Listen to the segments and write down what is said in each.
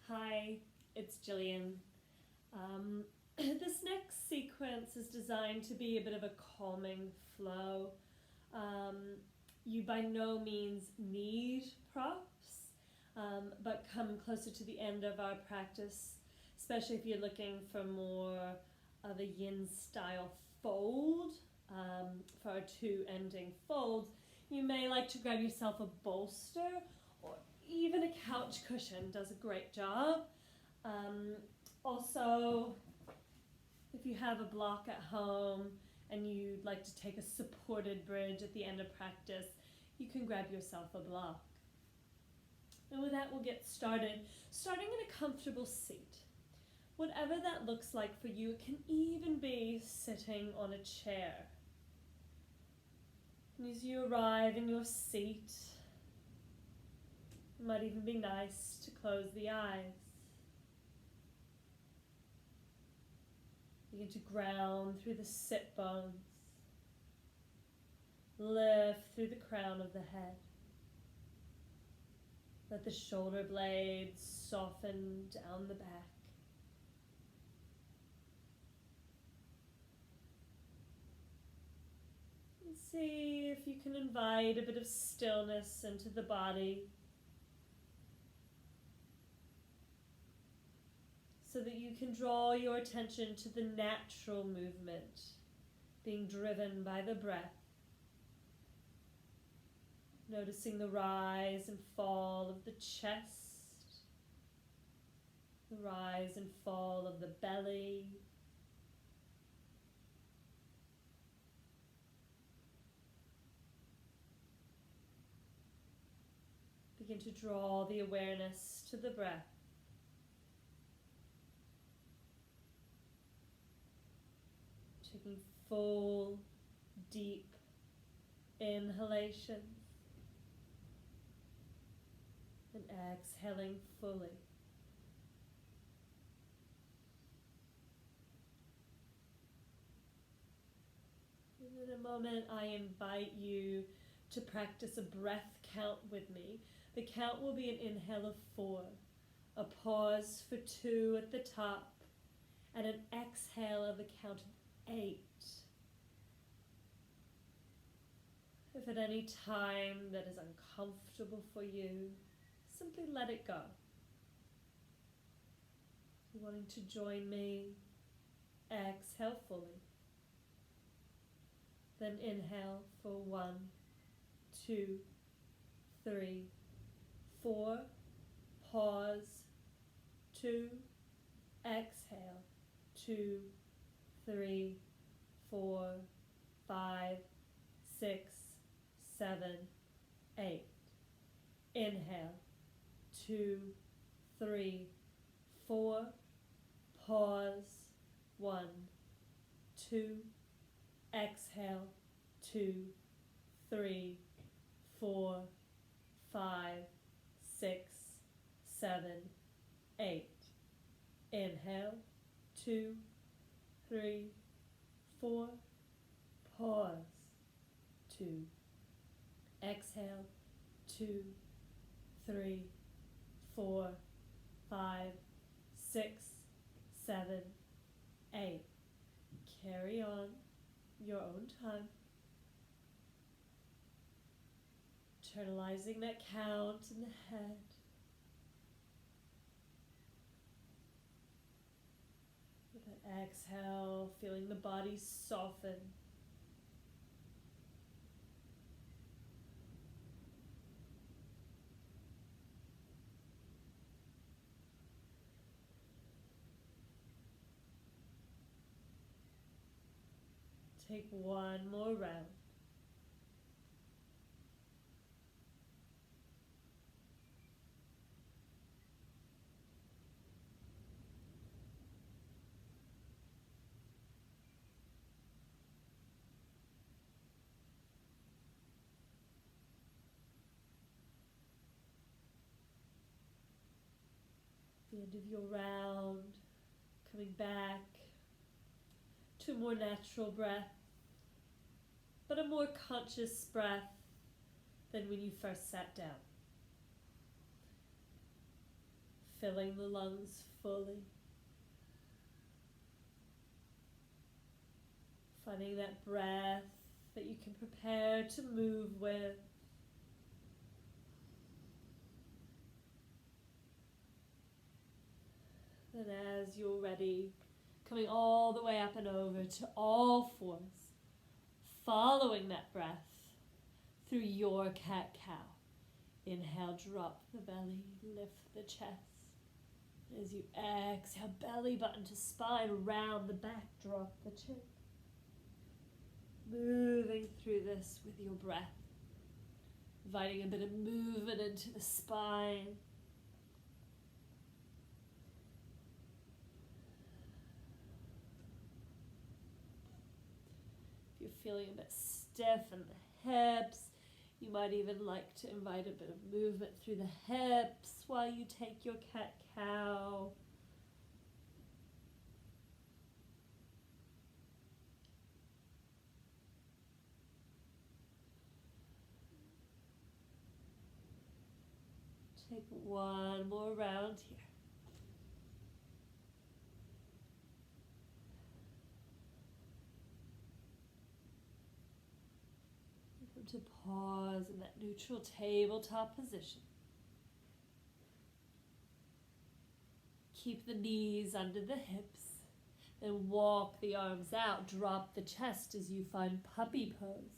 Hi, it's Jillian. This next sequence is designed to be a bit of a calming flow. Um, you by no means need props, but come closer to the end of our practice, especially if you're looking for more of a yin style fold for our two ending folds. You may like to grab yourself a bolster, or even a couch cushion does a great job. Also, if you have a block at home and you'd like to take a supported bridge at the end of practice, you can grab yourself a block. And with that, we'll get started. Starting in a comfortable seat. Whatever that looks like for you, it can even be sitting on a chair. And as you arrive in your seat, it might even be nice to close the eyes. Begin to ground through the sit bones. Lift through the crown of the head. Let the shoulder blades soften down the back. And see if you can invite a bit of stillness into the body, so that you can draw your attention to the natural movement being driven by the breath. Noticing the rise and fall of the chest, the rise and fall of the belly, begin to draw the awareness to the breath. Taking full, deep inhalations and exhaling fully. And in a moment, I invite you to practice a breath count with me. The count will be an inhale of 4, a pause for 2 at the top, and an exhale of a count of 8. If at any time that is uncomfortable for you, simply let it go. If you're wanting to join me, exhale fully. Then inhale for 1, 2, 3, 4. Pause. 2. Exhale. 2, 3, 4, 5, 6, 7, 8. Inhale. 2, 3, 4. Pause. 1, 2. Exhale. 2, 3, 4, 5, 6, 7, 8. Inhale. 2, 3, 4. Pause. 2. Exhale. 2, 3, 4, 5, 6, 7, 8. Carry on your own time. Internalizing that count in the head. With that exhale, feeling the body soften. Take one more round. The end of your round, coming back to a more natural breath, but a more conscious breath than when you first sat down. filling the lungs fully. Finding that breath that you can prepare to move with. And as you're ready, coming all the way up and over to all fours, following that breath through your cat-cow. Inhale, drop the belly, lift the chest. As you exhale, belly button to spine, round the back, drop the chin. Moving through this with your breath, inviting a bit of movement into the spine. If you're feeling a bit stiff in the hips, you might even like to invite a bit of movement through the hips while you take your cat-cow. Take one more round here. Come to pause in that neutral tabletop position. Keep the knees under the hips. Then walk the arms out. Drop the chest as you find puppy pose.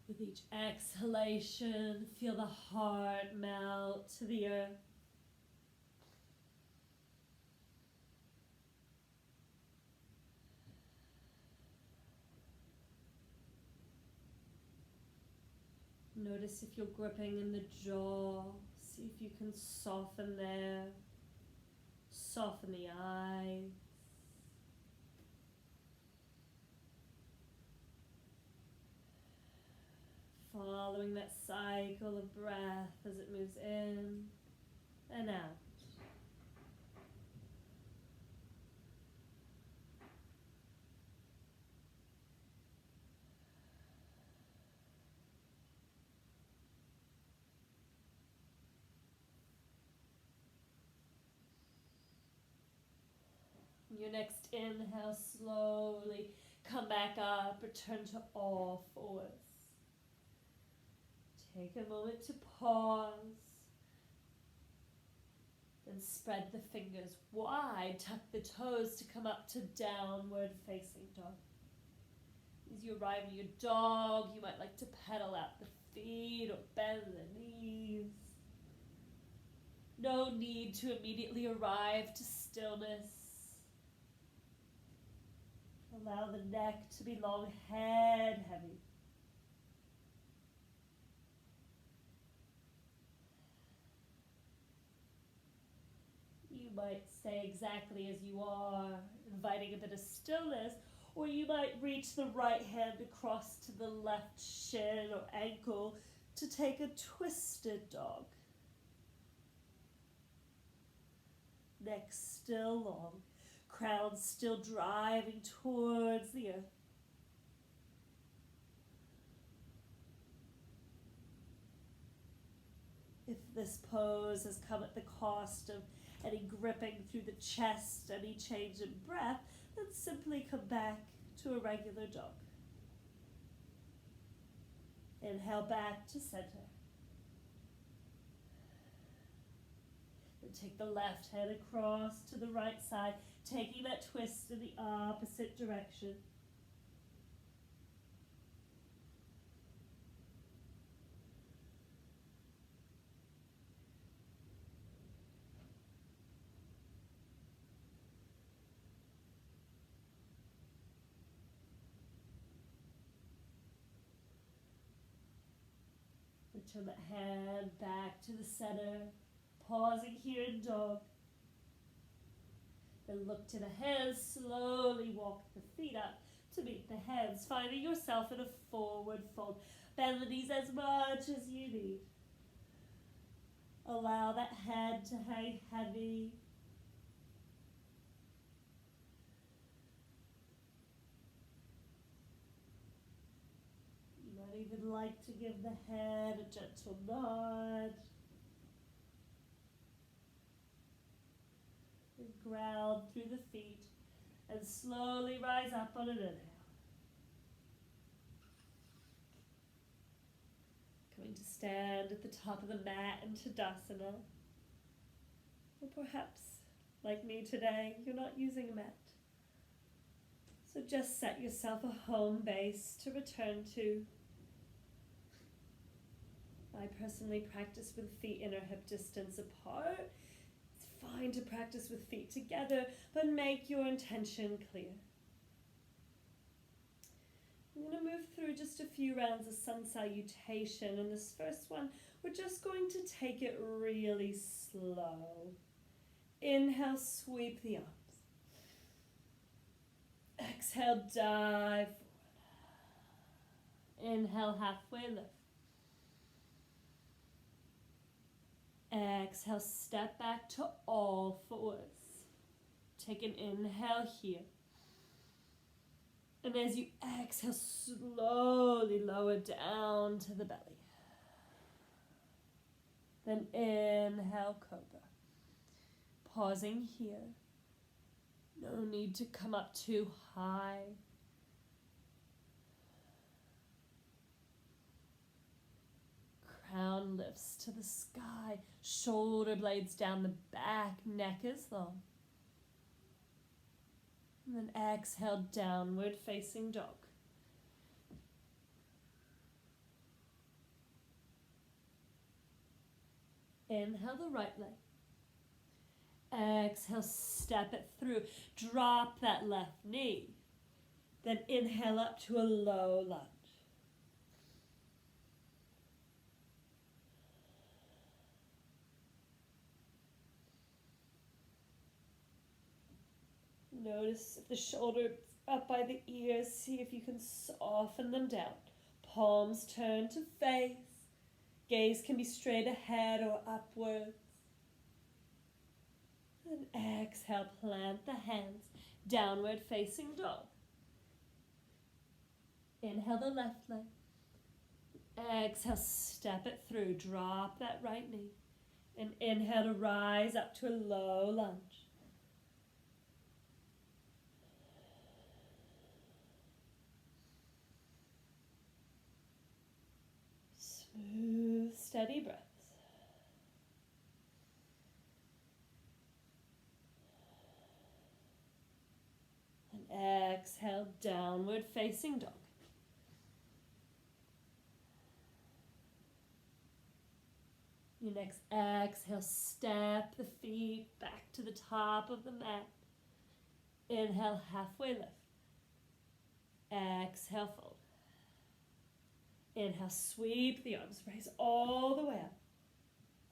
With each exhalation, feel the heart melt to the earth. Notice if you're gripping in the jaw. See if you can soften there. Soften the eyes. Following that cycle of breath as it moves in and out. Your next inhale, slowly come back up, return to all fours. Take a moment to pause. Then spread the fingers wide, tuck the toes to come up to downward facing dog. As you arrive in your dog, you might like to pedal out the feet or bend the knees. No need to immediately arrive to stillness. Allow the neck to be long, head heavy. You might stay exactly as you are, inviting a bit of stillness, or you might reach the right hand across to the left shin or ankle to take a twisted dog. Neck still long, crown still driving towards the earth. If this pose has come at the cost of any gripping through the chest, any change in breath, then simply come back to a regular dog. Inhale back to center. Then take the left hand across to the right side, taking that twist in the opposite direction. Return that hand back to the center, pausing here in dog. Then look to the hands, slowly walk the feet up to meet the hands, finding yourself in a forward fold. Bend the knees as much as you need. Allow that head to hang heavy. You might even like to give the head a gentle nod. And ground through the feet and slowly rise up on an inhale. Going to stand at the top of the mat in Tadasana. Or perhaps, like me today, you're not using a mat. So just set yourself a home base to return to. I personally practice with feet inner hip distance apart. It's fine to practice with feet together, but make your intention clear. I'm going to move through just a few rounds of sun salutation. In this first one, we're just going to take it really slow. Inhale, sweep the arms. Exhale, dive forward. Inhale, halfway lift. Exhale, step back to all fours. Take an inhale here. And as you exhale, slowly lower down to the belly. Then inhale, cobra. Pausing here. No need to come up too high. Crown lifts to the sky. Shoulder blades down the back. Neck is long. And then exhale, downward facing dog. Inhale the right leg. Exhale, step it through. Drop that left knee. Then inhale up to a low lunge. Notice if the shoulders up by the ears, see if you can soften them down. Palms turn to face. Gaze can be straight ahead or upwards. And exhale, plant the hands, downward facing dog. Inhale the left leg. Exhale, step it through, drop that right knee. And inhale to rise up to a low lunge. Smooth, steady breaths. And exhale, downward facing dog. Your next exhale, step the feet back to the top of the mat. Inhale, halfway lift. Exhale, fold. Inhale, sweep the arms, raise all the way up.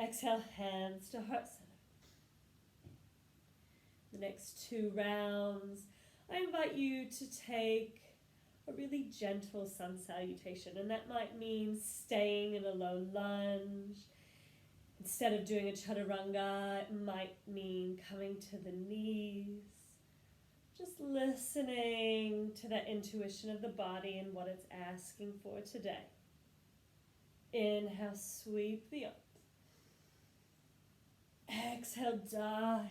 Exhale, hands to heart center. The next 2 rounds, I invite you to take a really gentle sun salutation, and that might mean staying in a low lunge. Instead of doing a chaturanga, it might mean coming to the knees. Just listening to that intuition of the body and what it's asking for today. Inhale, sweep the arms. Exhale, dive.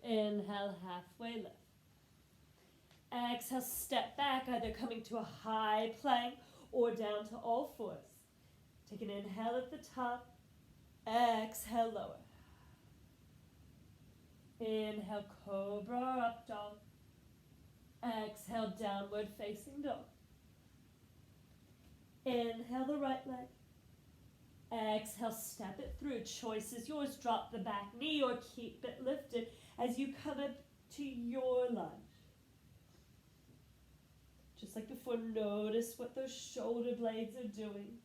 Inhale, halfway lift. Exhale, step back, either coming to a high plank or down to all fours. Take an inhale at the top. Exhale, lower. Inhale, cobra or up dog. Exhale, downward facing dog. Inhale the right leg. Exhale, step it through. Choice is yours. Drop the back knee or keep it lifted as you come up to your lunge. Just like before, notice what those shoulder blades are doing.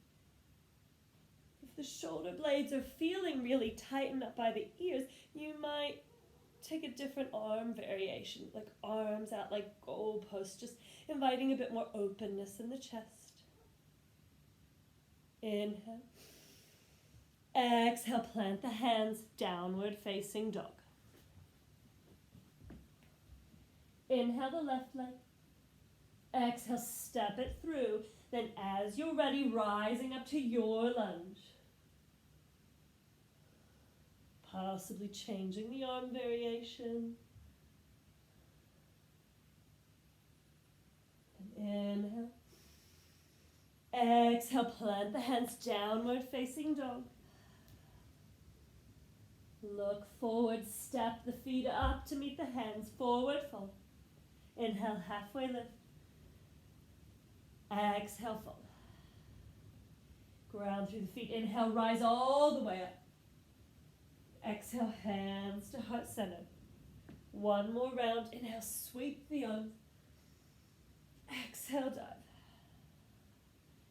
If the shoulder blades are feeling really tightened up by the ears, you might take a different arm variation, like arms out like goalposts, just inviting a bit more openness in the chest. Inhale. Exhale, plant the hands, downward facing dog. Inhale the left leg. Exhale, step it through. Then as you're ready, rising up to your lunge. Possibly changing the arm variation. And inhale. Exhale, plant the hands, downward facing dog. Look forward, step the feet up to meet the hands, forward fold. Inhale, halfway lift. Exhale, fold. Ground through the feet. Inhale, rise all the way up. Exhale, hands to heart center. One more round. Inhale, sweep the arms. Exhale, dive.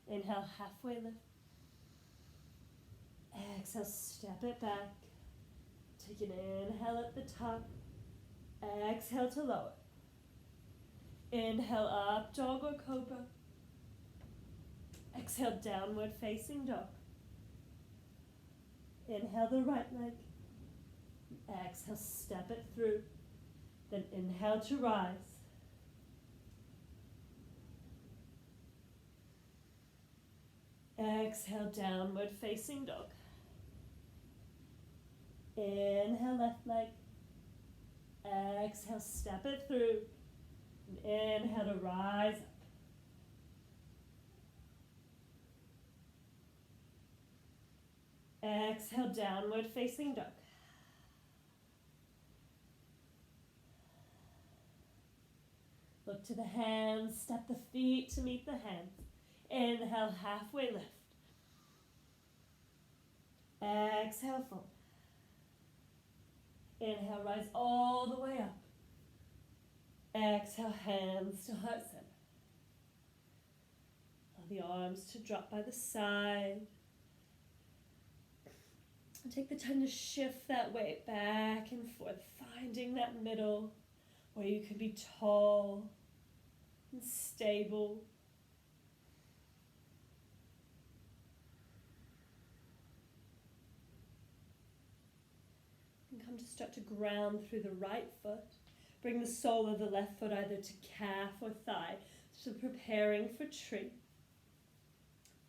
Inhale, halfway lift. Exhale, step it back. Take an inhale at the top. Exhale to lower. Inhale, up dog or cobra. Exhale, downward facing dog. Inhale the right leg. Exhale, step it through. Then inhale to rise. Exhale, downward facing dog. Inhale, left leg. Exhale, step it through. Inhale to rise up. Exhale, downward facing dog. Look to the hands, step the feet to meet the hands. Inhale, halfway lift. Exhale, fold. Inhale, rise all the way up. Exhale, hands to heart center. Allow the arms to drop by the side. And take the time to shift that weight back and forth, finding that middle where you can be tall and stable. And come to start to ground through the right foot. Bring the sole of the left foot either to calf or thigh. So preparing for tree.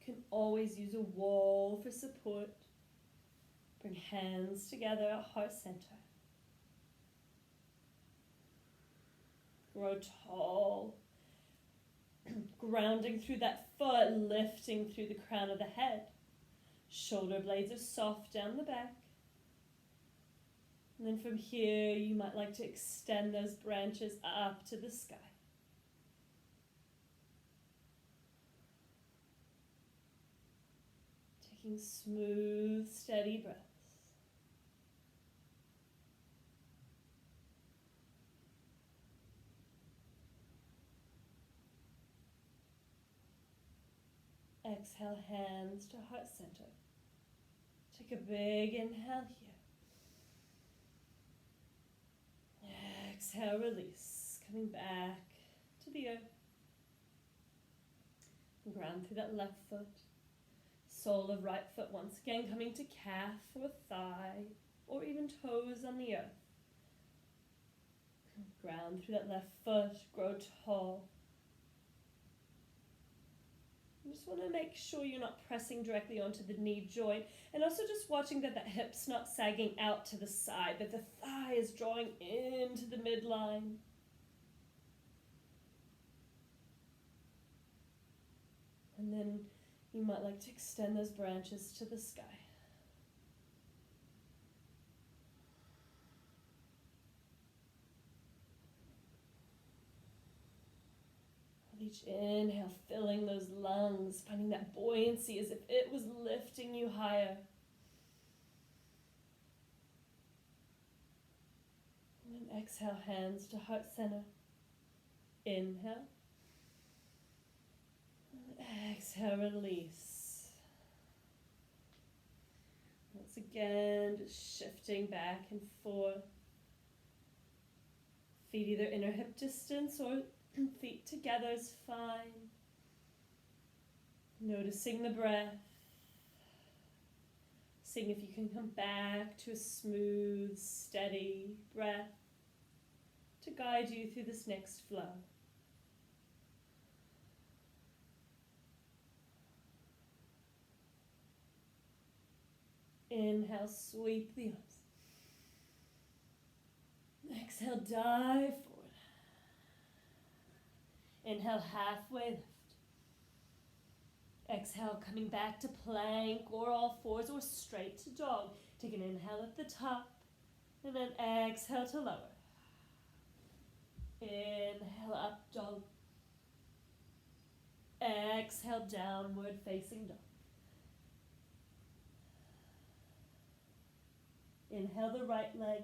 You can always use a wall for support. Bring hands together at heart center. Grow tall. Grounding through that foot, lifting through the crown of the head. Shoulder blades are soft down the back. And then from here, you might like to extend those branches up to the sky. Taking smooth, steady breaths. Exhale, hands to heart center. Take a big inhale here. Exhale, release. Coming back to the earth. Ground through that left foot. Sole of right foot once again coming to calf or thigh or even toes on the earth. Ground through that left foot. Grow tall. You just want to make sure you're not pressing directly onto the knee joint, and also just watching that hip's not sagging out to the side, that the thigh is drawing into the midline. And then you might like to extend those branches to the sky. Each inhale, filling those lungs, finding that buoyancy as if it was lifting you higher. And then exhale, hands to heart center. Inhale. And exhale, release. Once again, just shifting back and forth. Feet either inner hip distance or feet together is fine. Noticing the breath. Seeing if you can come back to a smooth, steady breath to guide you through this next flow. Inhale, sweep the arms. Exhale, dive forward. Inhale, halfway lift. Exhale, coming back to plank or all fours or straight to dog. Take an inhale at the top and then exhale to lower. Inhale, up dog. Exhale, downward facing dog. Inhale the right leg.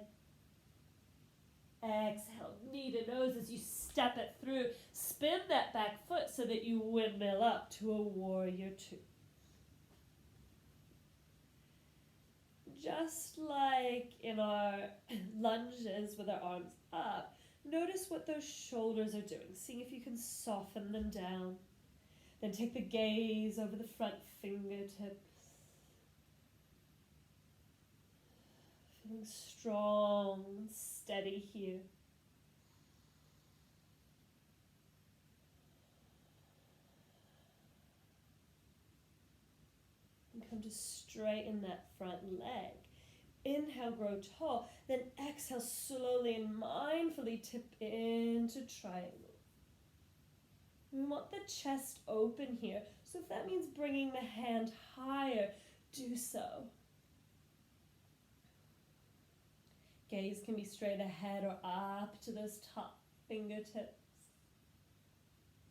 Exhale, knee to nose as you step it through. Spin that back foot so that you windmill up to a warrior two. Just like in our lunges with our arms up, notice what those shoulders are doing. Seeing if you can soften them down. Then take the gaze over the front fingertips. Feeling strong and steady here. And come to straighten that front leg. Inhale, grow tall. Then exhale, slowly and mindfully tip into triangle. We want the chest open here. So if that means bringing the hand higher, do so. Gaze can be straight ahead or up to those top fingertips.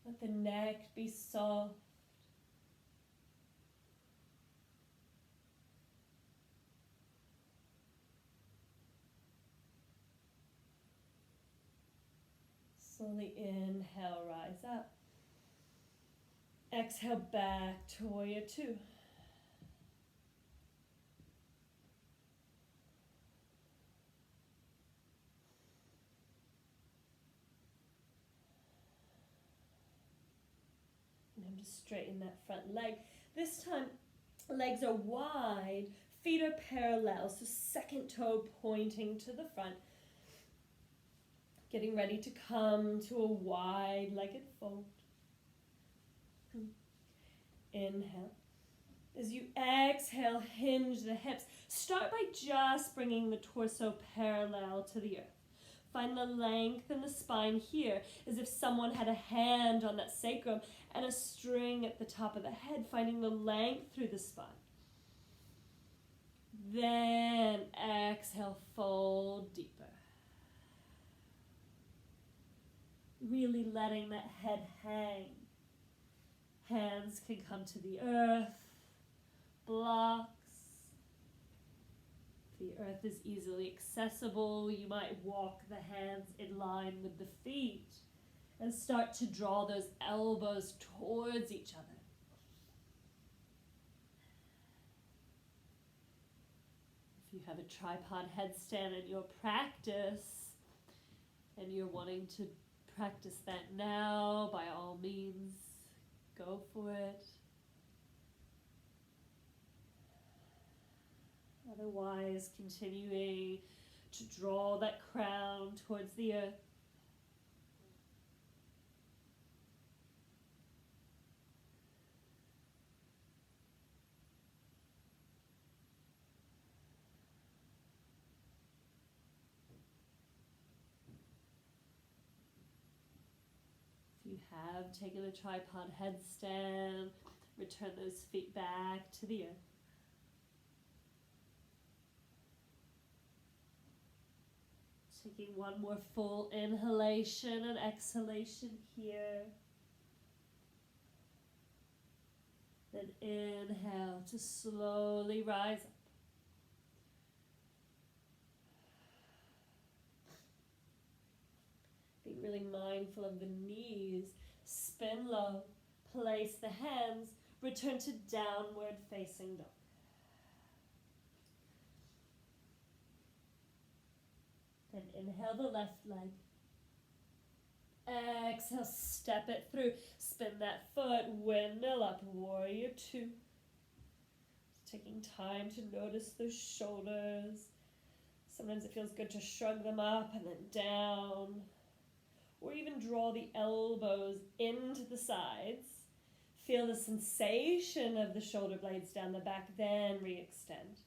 Let the neck be soft. Slowly inhale, rise up. Exhale, back to warrior two. And just straighten that front leg. This time, legs are wide, feet are parallel, so second toe pointing to the front. Getting ready to come to a wide-legged fold. Inhale. As you exhale, hinge the hips. Start by just bringing the torso parallel to the earth. Find the length in the spine here, as if someone had a hand on that sacrum and a string at the top of the head, finding the length through the spine. Then exhale, fold deeper. Really letting that head hang. Hands can come to the earth. Blocks. The earth is easily accessible. You might walk the hands in line with the feet and start to draw those elbows towards each other. If you have a tripod headstand in your practice and you're wanting to practice that now, by all means, go for it. Otherwise, continuing to draw that crown towards the earth. If you have taken a tripod headstand, return those feet back to the earth. Taking one more full inhalation and exhalation here. Then inhale to slowly rise up. Being really mindful of the knees. Spin low. Place the hands. Return to downward facing dog. Then inhale the left leg. Exhale, step it through. Spin that foot, windmill up, warrior two. taking time to notice those shoulders. Sometimes it feels good to shrug them up and then down, or even draw the elbows into the sides. Feel the sensation of the shoulder blades down the back, then re-extend.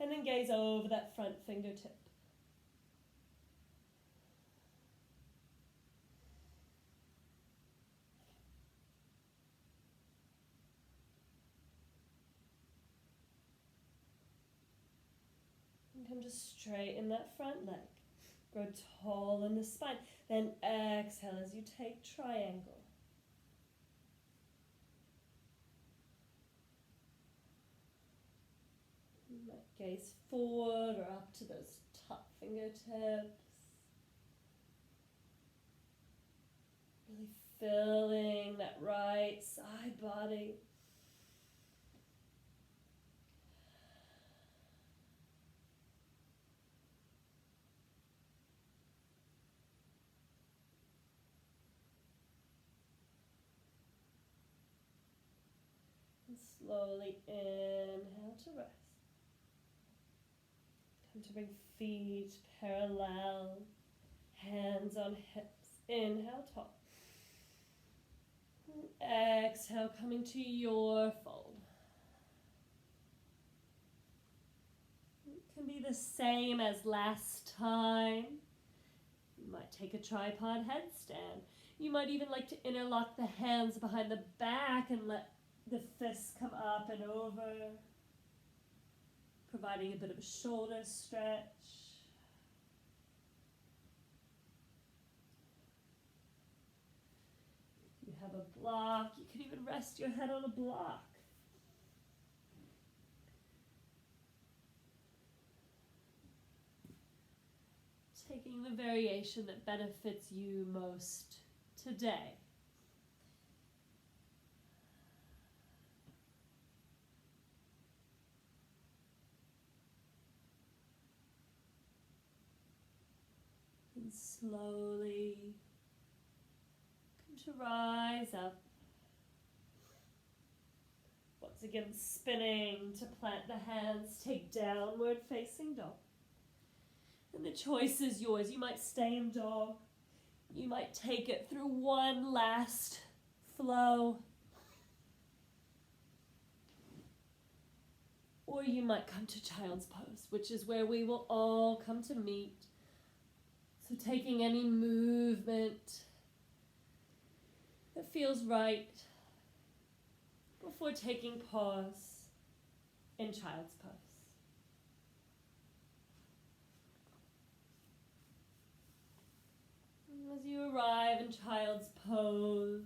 And then gaze over that front fingertip. And come to straighten that front leg. Grow tall in the spine. Then exhale as you take triangle. You might gaze forward or up to those top fingertips. Really filling that right side body. And slowly inhale to rest. Come to bring feet parallel, hands on hips. Inhale, tall. And exhale, coming to your fold. It can be the same as last time. You might take a tripod headstand. You might even like to interlock the hands behind the back and let the fists come up and over, providing a bit of a shoulder stretch. You have a block. You can even rest your head on a block. Taking the variation that benefits you most today. And slowly come to rise up. Once again, spinning to plant the hands, take downward facing dog. And the choice is yours. You might stay in dog. You might take it through one last flow. Or you might come to child's pose, which is where we will all come to meet. So taking any movement that feels right before taking pause in child's pose. As you arrive in child's pose,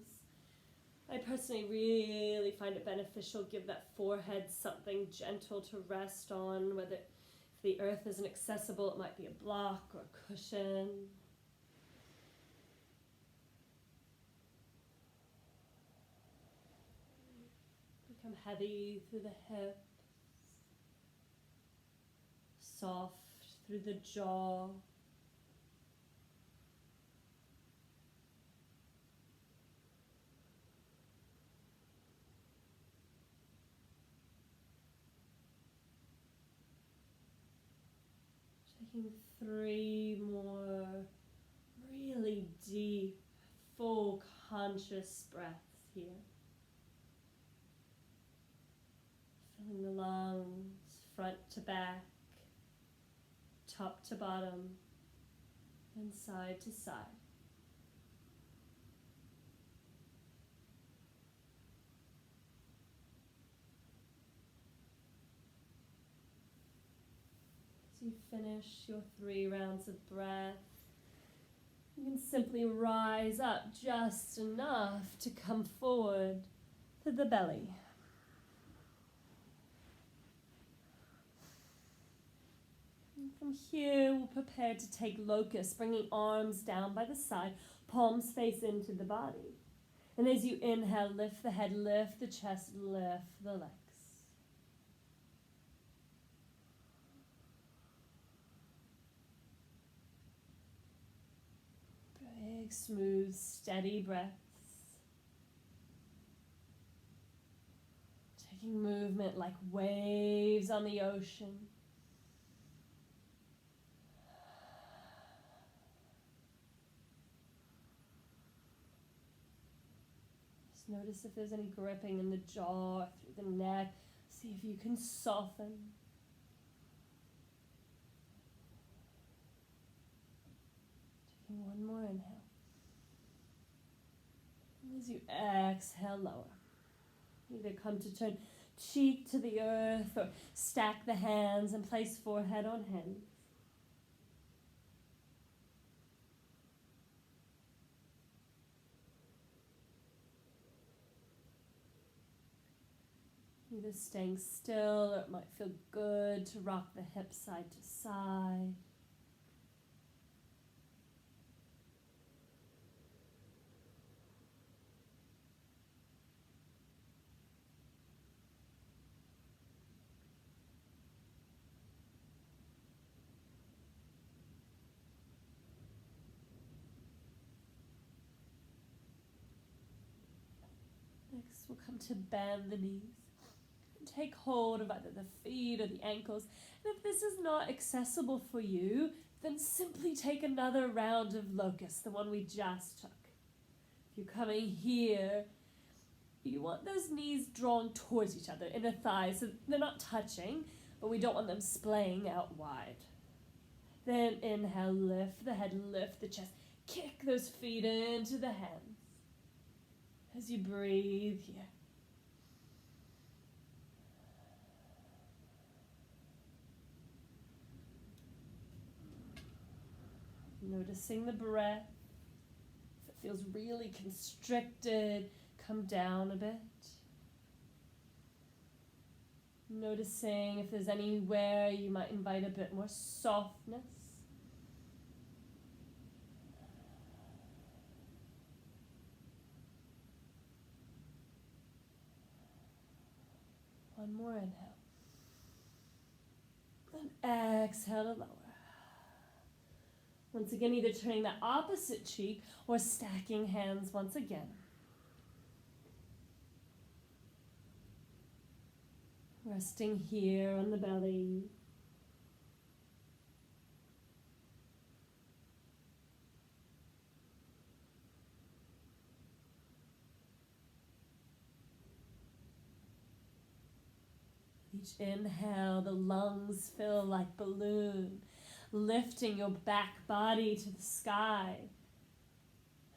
I personally really find it beneficial to give that forehead something gentle to rest on, whether if the earth isn't accessible, it might be a block or a cushion. Become heavy through the hips, soft through the jaw. Taking 3 more really deep, full conscious breaths here. Filling the lungs, front to back, top to bottom, and side to side. You finish your 3 rounds of breath, you can simply rise up just enough to come forward to the belly. And from here, we'll prepare to take locust, bringing arms down by the side, palms face into the body. And as you inhale, lift the head, lift the chest, lift the legs. Big, smooth, steady breaths. Taking movement like waves on the ocean. Just notice if there's any gripping in the jaw, through the neck. See if you can soften. Taking one more inhale. And as you exhale, lower. Either come to turn cheek to the earth or stack the hands and place forehead on hands. Either staying still, or it might feel good to rock the hips side to side. Next, we'll come to bend the knees. Take hold of either the feet or the ankles. And if this is not accessible for you, then simply take another round of locust, the one we just took. If you're coming here, you want those knees drawn towards each other, inner thighs, so they're not touching, but we don't want them splaying out wide. Then inhale, lift the head, lift the chest. Kick those feet into the hands as you breathe here. Noticing the breath. If it feels really constricted, come down a bit. Noticing if there's anywhere you might invite a bit more softness. One more inhale. And exhale to lower. Once again, either turning the opposite cheek or stacking hands once again. Resting here on the belly. Each inhale, the lungs fill like balloon, lifting your back body to the sky.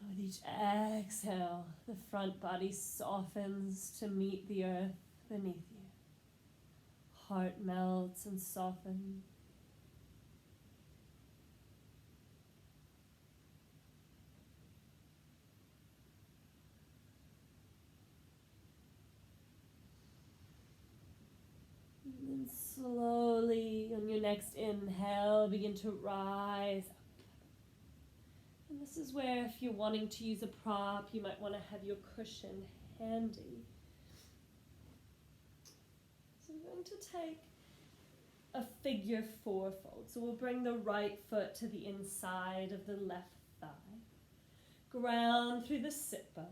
And with each exhale, the front body softens to meet the earth beneath you. Heart melts and softens. And then slowly, on your next inhale, begin to rise up. And this is where, if you're wanting to use a prop, you might want to have your cushion handy. So we're going to take a figure four fold. So we'll bring the right foot to the inside of the left thigh. Ground through the sit bone.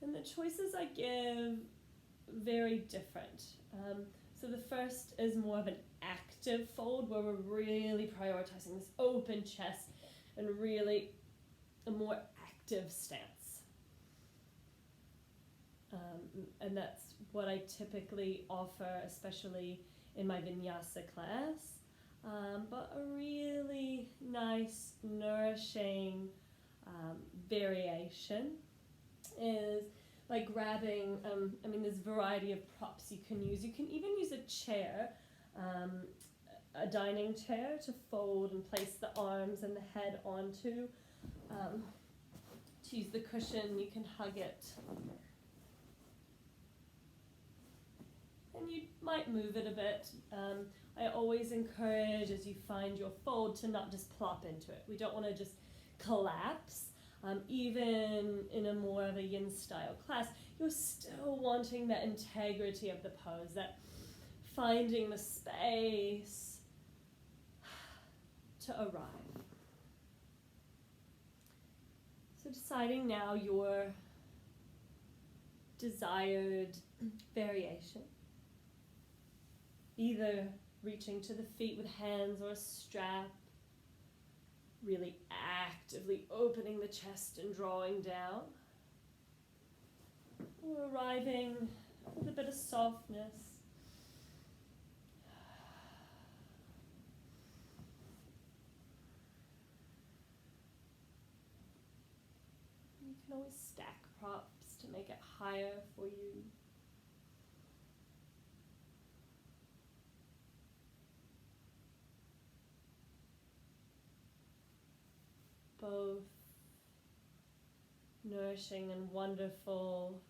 And the choices I give very different. So the first is more of an active fold where we're really prioritizing this open chest and really a more active stance. And that's what I typically offer, especially in my vinyasa class. But a really nice, nourishing variation is by grabbing, there's a variety of props you can use. You can even use a chair, a dining chair to fold and place the arms and the head onto. To use the cushion, you can hug it. And you might move it a bit. I always encourage, as you find your fold, to not just plop into it. We don't want to just collapse. Even in a more of a yin style class, you're still wanting that integrity of the pose, that finding the space to arrive. So deciding now your desired variation. Either reaching to the feet with hands or a strap, really actively opening the chest and drawing down, or arriving with a bit of softness. You can always stack props to make it higher for you. Both nourishing and wonderful.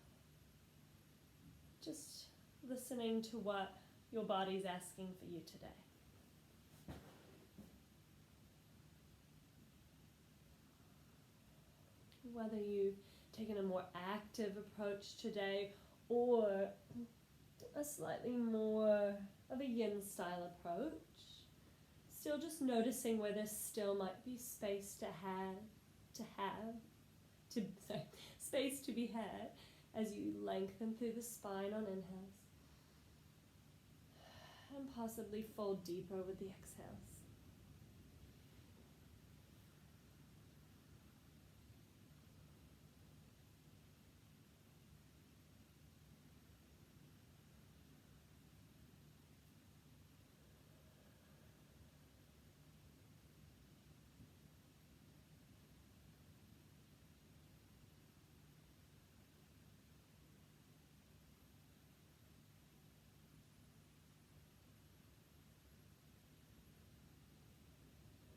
Just listening to what your body's asking for you today. Whether you've taken a more active approach today or a slightly more of a yin style approach, still just noticing where there still might be space space to be had as you lengthen through the spine on inhales and possibly fold deeper with the exhales.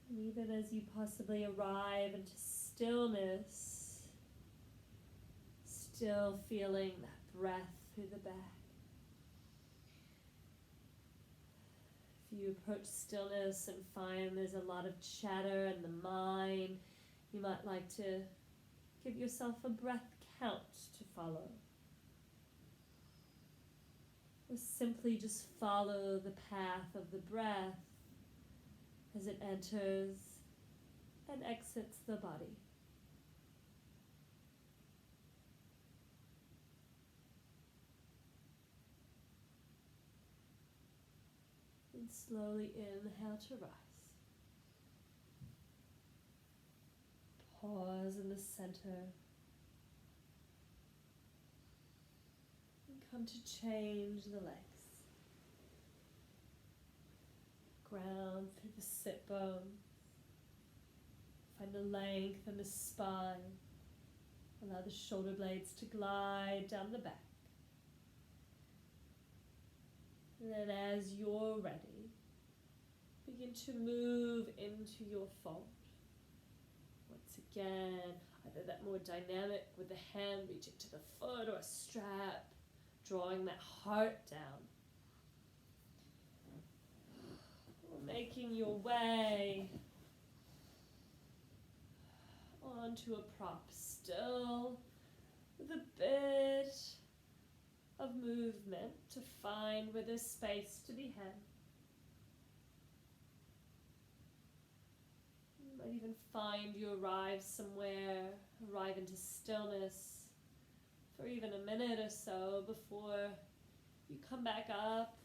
And even as you possibly arrive into stillness, still feeling that breath through the back. If you approach stillness and find there's a lot of chatter in the mind, you might like to give yourself a breath count to follow. Or simply just follow the path of the breath as it enters and exits the body. And slowly inhale to rise. Pause in the center. And come to change the legs. Ground through the sit bones. Find the length in the spine. Allow the shoulder blades to glide down the back. And then as you're ready, begin to move into your fold. Once again, either that more dynamic with the hand reaching to the foot or a strap, drawing that heart down. Making your way onto a prop, still with a bit of movement to find where there's space to be had. You might even find you arrive into stillness for even a minute or so before you come back up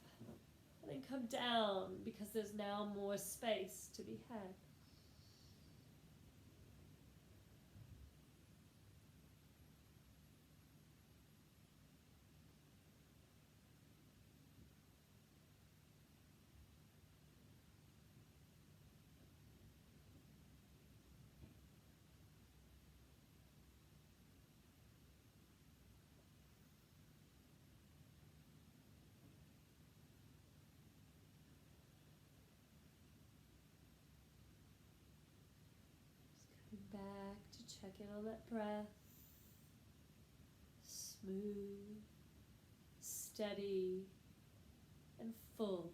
and then come down, because there's now more space to be had. Back to check in on that breath. Smooth, steady, and full.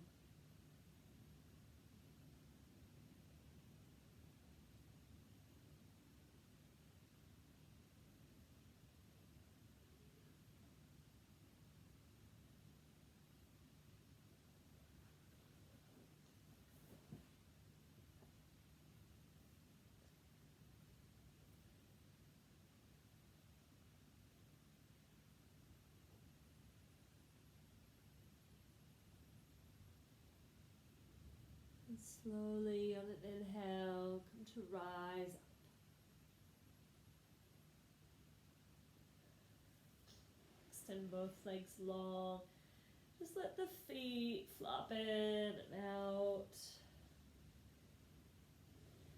And slowly on an inhale, come to rise up. Extend both legs long. Just let the feet flop in and out.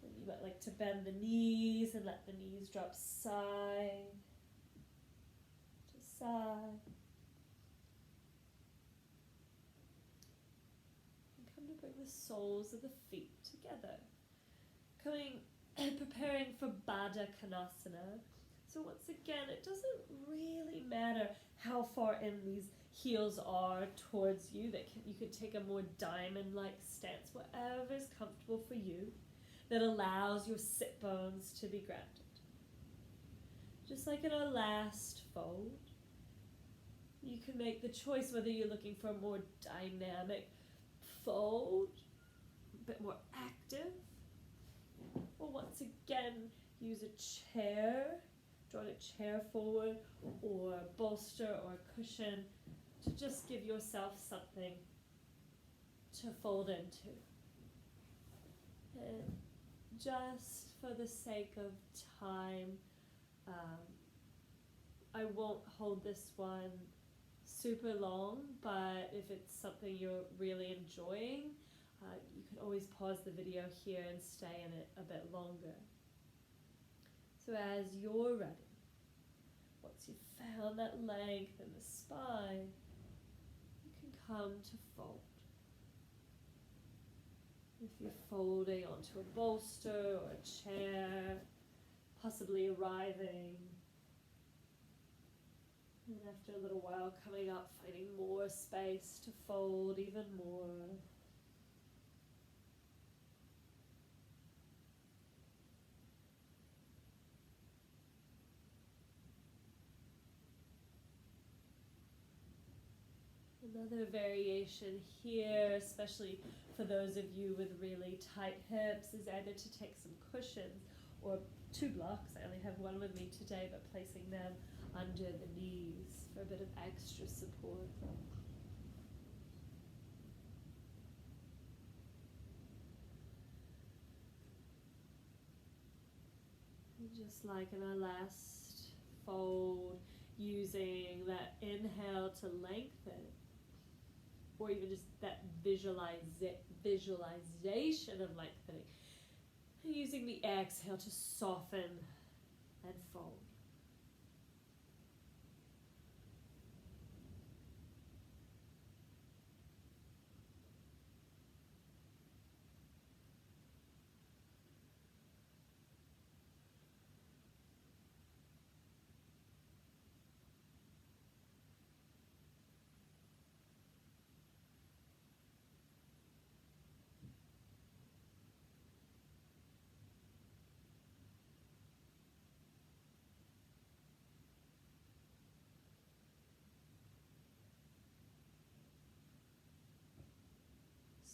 And you might like to bend the knees and let the knees drop side to side. And come to bring the soles of the feet together. Preparing for Baddha Konasana. So once again, it doesn't really matter how far in these heels are towards you. You could take a more diamond-like stance, whatever is comfortable for you, that allows your sit bones to be grounded. Just like in our last fold, you can make the choice whether you're looking for a more dynamic fold, a bit more active, or once again, use a chair, draw a chair forward, or a bolster or a cushion to just give yourself something to fold into. And just for the sake of time, I won't hold this one super long, but if it's something you're really enjoying, you can always pause the video here and stay in it a bit longer. So as you're ready, once you've found that length in the spine, you can come to fold. If you're folding onto a bolster or a chair, possibly arriving, and after a little while coming up, finding more space to fold even more. Another variation here, especially for those of you with really tight hips, is either to take some cushions or 2 blocks. I only have one with me today, but placing them under the knees for a bit of extra support. And just like in our last fold, using that inhale to lengthen, or even just that visualization of lengthening, and using the exhale to soften and fold.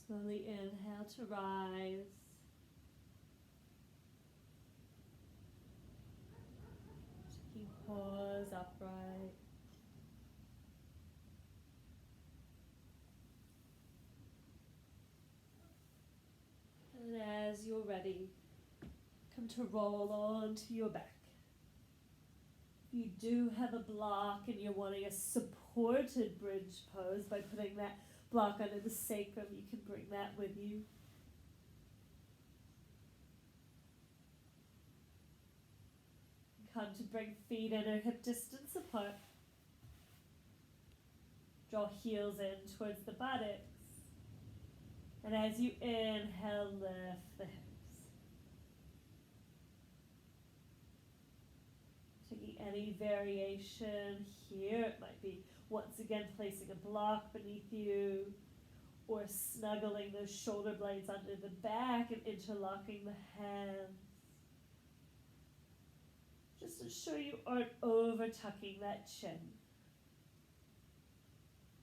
Slowly inhale to rise. Taking pause upright. And as you're ready, come to roll onto your back. If you do have a block and you're wanting a supported bridge pose by putting that block under the sacrum, you can bring that with you. Come to bring feet inner hip distance apart. Draw heels in towards the buttocks. And as you inhale, lift the hips. Taking any variation here, it might be once again placing a block beneath you, or snuggling those shoulder blades under the back and interlocking the hands. Just ensure you aren't over tucking that chin.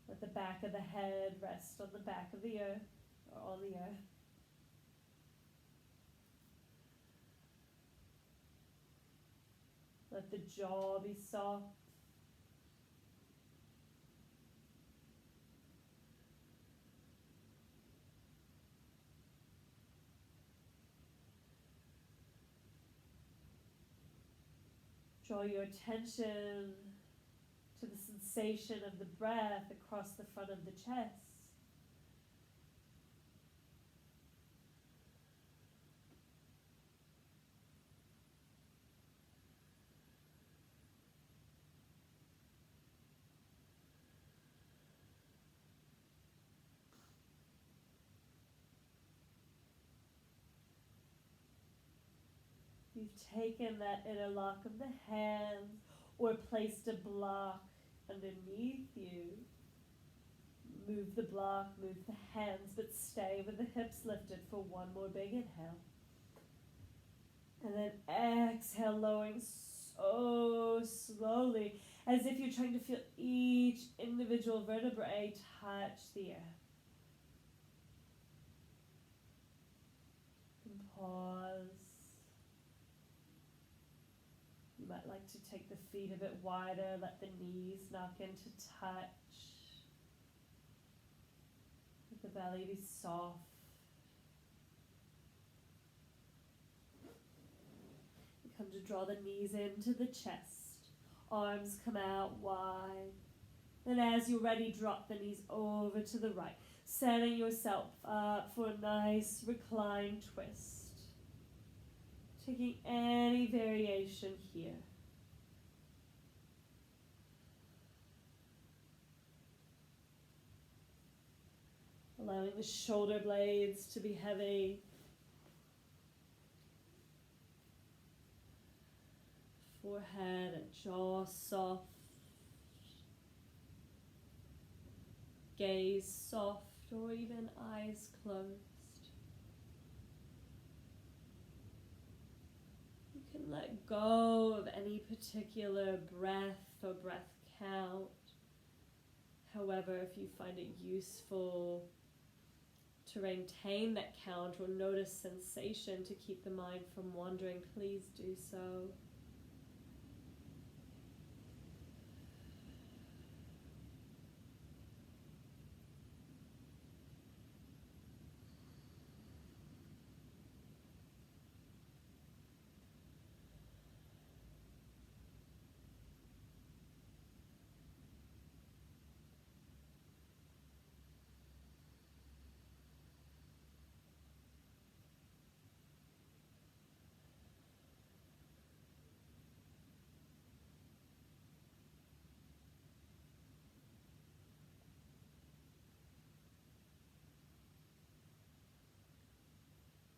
Let the back of the head rest on the back of the earth, or on the earth. Let the jaw be soft. Draw your attention to the sensation of the breath across the front of the chest. You've taken that inner lock of the hands or placed a block underneath you. Move the block, move the hands, but stay with the hips lifted for one more big inhale. And then exhale, lowering so slowly, as if you're trying to feel each individual vertebrae touch the earth. And pause. You might like to take the feet a bit wider, let the knees knock into touch. Let the belly be soft. You come to draw the knees into the chest. Arms come out wide. Then as you're ready, drop the knees over to the right, setting yourself up for a nice reclined twist. Taking any variation here. Allowing the shoulder blades to be heavy. Forehead and jaw soft. Gaze soft or even eyes closed. You can let go of any particular breath or breath count. However, if you find it useful to maintain that count or notice sensation to keep the mind from wandering, please do so.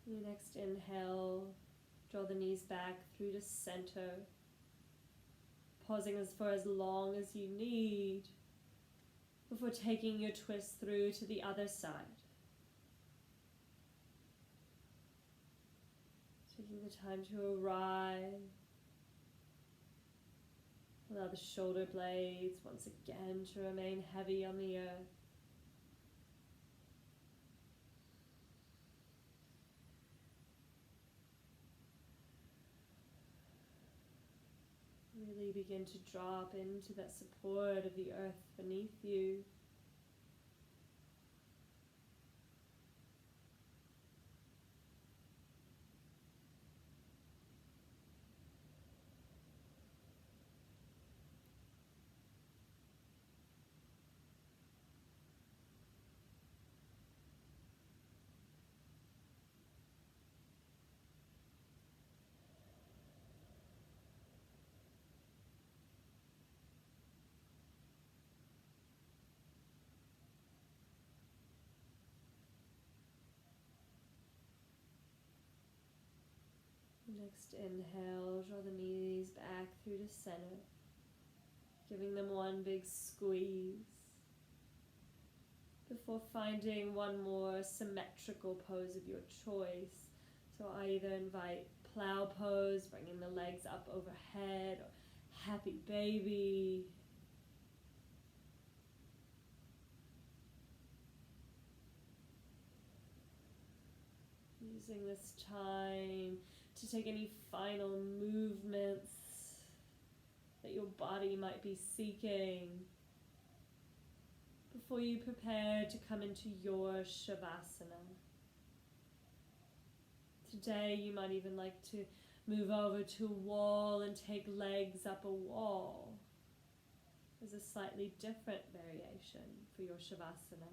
Your next inhale, draw the knees back through to center, pausing for as long as you need before taking your twist through to the other side. Taking the time to arrive. Allow the shoulder blades once again to remain heavy on the earth. Really begin to drop into that support of the earth beneath you. Next inhale, draw the knees back through to center, giving them one big squeeze before finding one more symmetrical pose of your choice. So either invite plow pose, bringing the legs up overhead, or happy baby. Using this time to take any final movements that your body might be seeking before you prepare to come into your Shavasana. Today you might even like to move over to a wall and take legs up a wall. There's a slightly different variation for your Shavasana.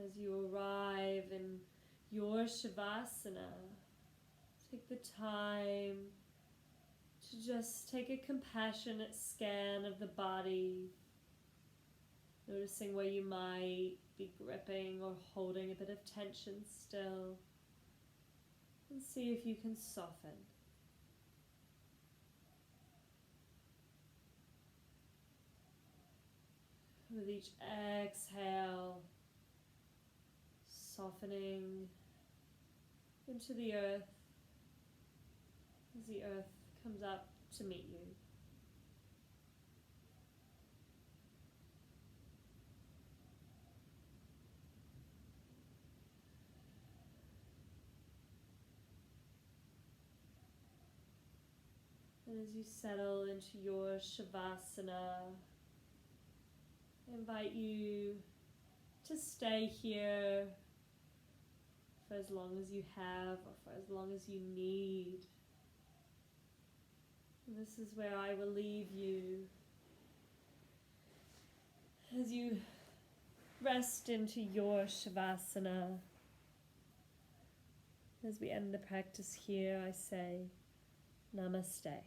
As you arrive in your Shavasana, take the time to just take a compassionate scan of the body, noticing where you might be gripping or holding a bit of tension still, and see if you can soften. With each exhale, softening into the earth as the earth comes up to meet you. And as you settle into your Shavasana, I invite you to stay here for as long as you have or for as long as you need. And this is where I will leave you as you rest into your Shavasana. As we end the practice here, I say Namaste.